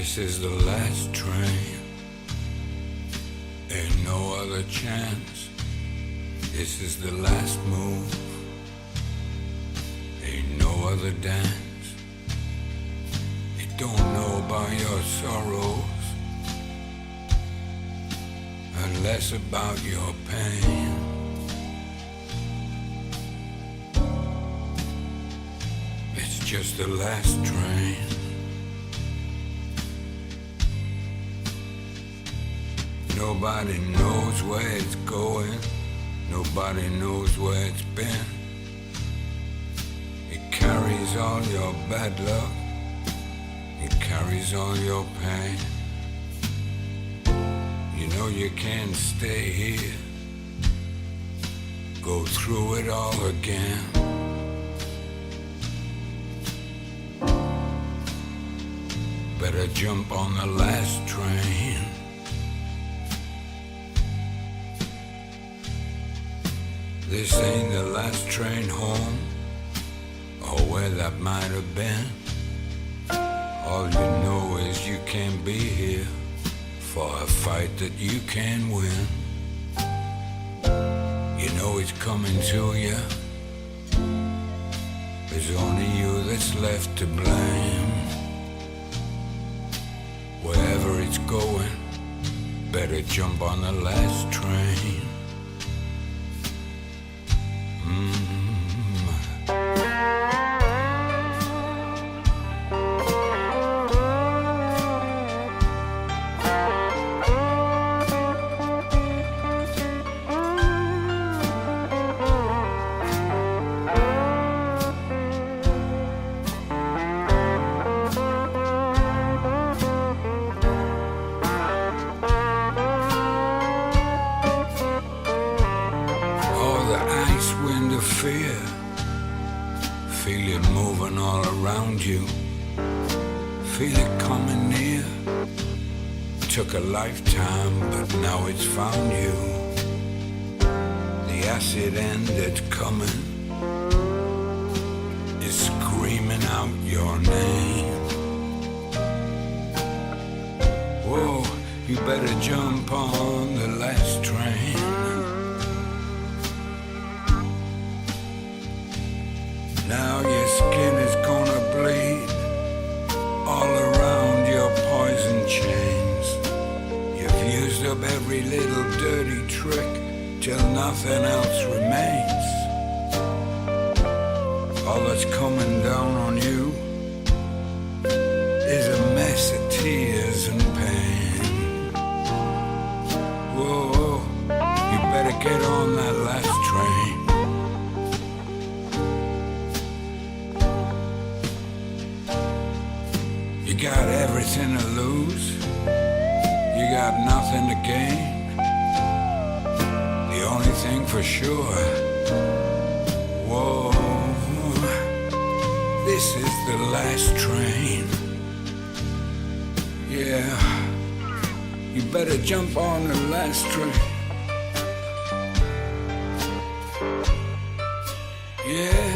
This is the last train. Ain't no other chance. This is the last move. Ain't no other dance. It don't know about your sorrows and less about your pain. It's just the last train. Nobody knows where it's going. Nobody knows where it's been. It carries all your bad luck. It carries all your pain. You know you can't stay here. Go through it all again. Better jump on the last train. This ain't the last train home, or where that might have been. All you know is you can't be here for a fight that you can win. You know it's coming to you. There's only you that's left to blame. Wherever it's going, better jump on the last train. Fear, feel it moving all around you. Feel it coming near. Took a lifetime, but now it's found you. The acid end that's coming is screaming out your name. Whoa, you better jump on the last train. Now your skin is gonna bleed all around your poison chains. You've used up every little dirty trick till nothing else remains. All that's coming down on you is a mess of tears and pain. Whoa, you better get on that last train. You got everything to lose. You got nothing to gain. The only thing for sure, whoa, this is the last train. Yeah, you better jump on the last train. Yeah.